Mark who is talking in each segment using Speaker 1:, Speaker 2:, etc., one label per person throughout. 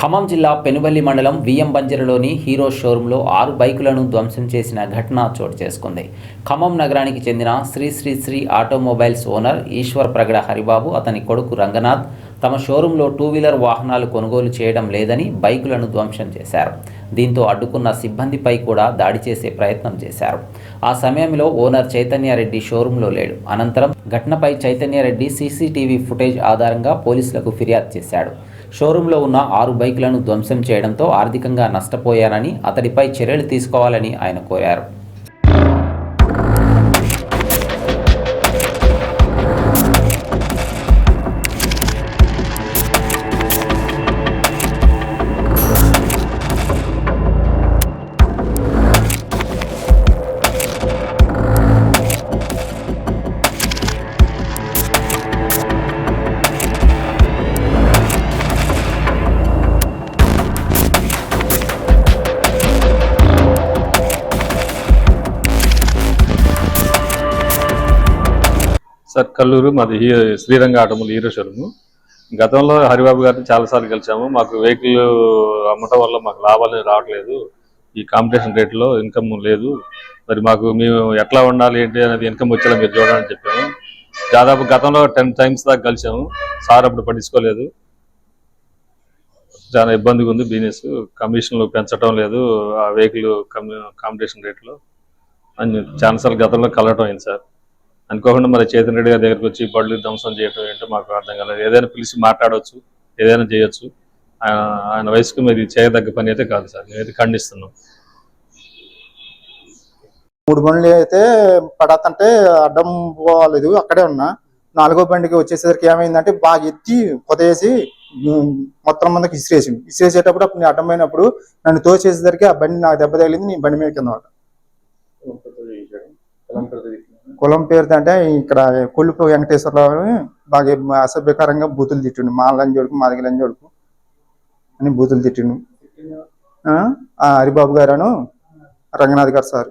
Speaker 1: ఖమ్మం జిల్లా పెనుబల్లి మండలం VM బంజరలోని hero షోరూంలో 6 బైకులను ధ్వంసం చేసిన ఘటన చోటు చేసుకుంది. ఖమ్మం నగరానికి చెందిన శ్రీ ఆటోమొబైల్స్ ఓనర్ ఈశ్వర్ ప్రగడ హరిబాబు, అతని కొడుకు రంగనాథ్ తమ షోరూంలో 2 వీలర్ వాహనాలు కొనుగోలు చేయడం లేదని బైకులను ధ్వంసం చేశారు. దీంతో అడ్డుకున్న సిబ్బందిపై కూడా దాడి చేసే ప్రయత్నం చేశారు. ఆ సమయంలో ఓనర్ చైతన్యారెడ్డి షోరూంలో లేడు. అనంతరం ఘటనపై చైతన్యారెడ్డి సీసీటీవీ ఫుటేజ్ ఆధారంగా పోలీసులకు ఫిర్యాదు చేశాడు. షోరూంలో ఉన్న 6 బైకులను ధ్వంసం చేయడంతో ఆర్థికంగా నష్టపోయానని, అతడిపై చర్యలు తీసుకోవాలని ఆయన కోరారు.
Speaker 2: సార్ కల్లూరు మాది శ్రీరంగ ఆటోమొబైల్ హీరో షోరూమ్. గతంలో హరిబాబు గారిని చాలాసార్లు కలిసాము. మాకు వెహికల్ అమ్మటం వల్ల మాకు లాభాలు రావట్లేదు, ఈ కాంపిటీషన్ రేట్లో ఇన్కమ్ లేదు, మరి మాకు మేము ఎట్లా ఉండాలి ఏంటి అనేది ఇన్కమ్ వచ్చేలా మీరు చూడాలని చెప్పాము. దాదాపు గతంలో 10 టైమ్స్ దాకా కలిసాము. సార్ అప్పుడు పట్టించుకోలేదు. చాలా ఇబ్బందిగా ఉంది బిజినెస్, కమిషన్లు పెంచడం లేదు, ఆ వెహికల్ కాంపిటీషన్ రేట్లో అని చాలాసార్లు గతంలో కలవటం అయింది సార్. అనుకోకుండా మరి చైతన్య రెడ్డి గారి దగ్గరికి వచ్చి బళ్ళు ధ్వంసం చేయడం ఏంటో మాకు అర్థం కాలేదు. ఏదైనా పిలిచి మాట్లాడవచ్చు, ఏదైనా చేయొచ్చు. ఆయన వయసుకు మీరు చేయదగ్గ పని అయితే కాదు సార్, మేమైతే ఖండిస్తున్నాం.
Speaker 3: 3 బండ్లు అయితే పడతంటే అడ్డం పోలేదు, అక్కడే ఉన్నా. 4వ బండికి వచ్చేసరికి ఏమైందంటే బాగా ఎత్తి పొదేసి మొత్తం మందికి ఇసిరేసేటప్పుడు అప్పుడు నేను అడ్డమైనప్పుడు నన్ను తోసేసరికి ఆ బండి నాకు దెబ్బ తగిలింది. నేను బండి మీద కింద పడ్డా. కులం పేరుది అంటే ఇక్కడ కొల్లుపు వెంకటేశ్వరరావు బాగా అసభ్యకరంగా బూతులు తిట్టిండు. మా లంజోడుకు మాదిగ లంజోడుకు అని బూతులు తిట్టిండు. హరిబాబు గారు రంగనాథ్ గారు సార్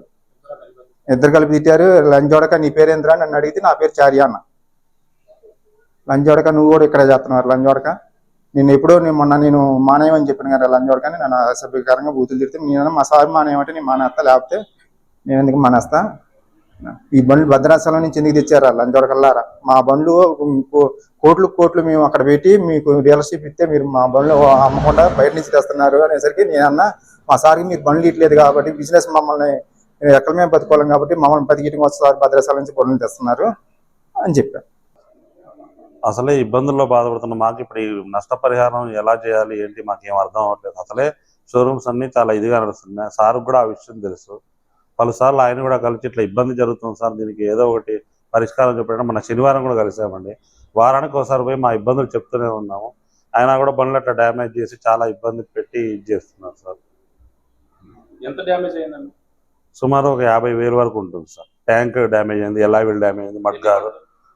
Speaker 3: ఇద్దరు కలిపి తిట్టారు. లంజోడక నీ పేరేంద్రా నన్ను అడిగితే నా పేరు చార్య అన్న. లంజోడక నువ్వు కూడా ఇక్కడ చేస్తున్నారు లంజోడక, మొన్న నేను మానేయమని చెప్పిన కదా లంజోడకని నన్ను అసభ్యకరంగా బూతులు తిడితే నేను మా సార్ మానేయమంటే నేను మానేస్తా, లేకపోతే నేను ఎందుకు మానేస్తా. ఈ బండ్లు భద్రాచలం నుంచి ఎందుకు తెచ్చారా లంజోడకల్లారా? మా బండ్లు కోట్లు మేము అక్కడ పెట్టి మీకు డీలర్షిప్ ఇస్తే మీరు మా బండ్లు అమ్మకుండా బయట నుంచి తెస్తున్నారు అనేసరికి నేనన్నా మా సార్కి మీరు బండ్లు ఇట్లేదు కాబట్టి బిజినెస్ మమ్మల్ని ఎక్కడ మేము బతుకోలేం కాబట్టి మమ్మల్ని బతికిటికి వస్తారు భద్రాచలం నుంచి బండ్లు తెస్తున్నారు అని చెప్పాను.
Speaker 4: అసలే ఇబ్బందుల్లో బాధపడుతున్న మాకు ఇప్పుడు ఈ నష్టపరిహారం ఎలా చేయాలి ఏంటి మాకేం అర్థం అవ్వట్లేదు. అసలే షోరూమ్స్ అన్ని చాలా ఇదిగా నడుస్తున్నాయి. సార్ కూడా ఆ విషయం తెలుసు. పలుసార్లు ఆయన కూడా కలిసి ఇట్లా ఇబ్బంది జరుగుతుంది సార్, దీనికి ఏదో ఒకటి పరిష్కారం చెప్పడం మన శనివారం కూడా కలిసామండి. వారానికి ఒకసారి పోయి మా ఇబ్బందులు చెప్తూనే ఉన్నాము. ఆయన కూడా బండ్లు అట్లా డ్యామేజ్ చేసి చాలా ఇబ్బంది పెట్టి ఇది చేస్తున్నారు సార్.
Speaker 2: ఎంత డ్యామేజ్ అయిందండి?
Speaker 4: సుమారు ఒక 50,000 వరకు ఉంటుంది సార్. ట్యాంక్ డ్యామేజ్ అయింది, ఎలావిల్ డ్యామేజ్ అయింది, మడ్గారు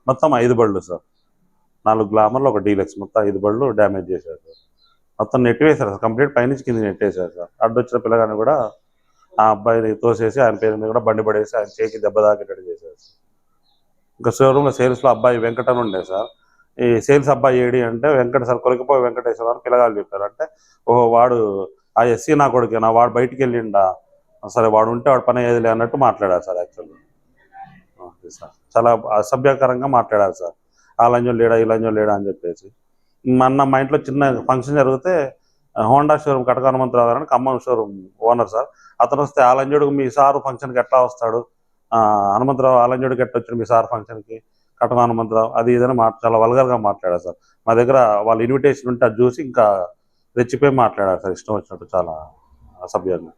Speaker 4: మొత్తం 5 బళ్ళు సార్. 4 గ్లామర్లు, ఒక డీలక్స్, మొత్తం 5 బళ్ళు డ్యామేజ్ చేశారు సార్. మొత్తం నెట్టివేశారు సార్, కంప్లీట్ పైనుంచి కింద నెట్టేశారు సార్. అడ్డొచ్చిన పిల్లగాని కూడా ఆ అబ్బాయిని తోసేసి ఆయన పేరు మీద కూడా బండి పడేసి ఆయన చేకి దెబ్బ తాకేటట్టు చేశారు. ఇంకా షోరూమ్లో సేల్స్లో అబ్బాయి వెంకటన్ ఉండే సార్. ఈ సేల్స్ అబ్బాయి ఏడి అంటే వెంకట సార్ కొలికిపోయి వెంకటేశ్వర అని పిల్లగాలు చెప్పారు. అంటే ఓహో వాడు ఆ ఎస్సీ నా కొడుకేనా, వాడు బయటికి వెళ్ళిండా, సరే వాడు ఉంటే వాడు పని ఏదిలే అన్నట్టు మాట్లాడారు సార్. యాక్చువల్లీ సార్ చాలా అసభ్యకరంగా మాట్లాడారు సార్. ఆ లంజం లేడా ఈ లంజం లేడా అని చెప్పేసి. మా ఇంట్లో చిన్న ఫంక్షన్ జరిగితే హోండా షోరూమ్ కటక హనుమంతరావు గారు అని ఖమ్మం షోరూమ్ ఓనర్ సార్, అతను వస్తే ఆ లంజోడుకు మీ సారు ఫంక్షన్కి ఎట్లా వస్తాడు, హనుమంతరావు ఆ లంజోడికి ఎట్లా వచ్చాడు మీ సార్ ఫంక్షన్కి, కటక హనుమంతరావు అది ఇదని చాలా వల్గర్గా మాట్లాడారు సార్. మా దగ్గర వాళ్ళు ఇన్విటేషన్ ఉంటే అది చూసి ఇంకా రెచ్చిపోయి మాట్లాడారు సార్, ఇష్టం వచ్చినట్టు చాలా అసభ్యంగా.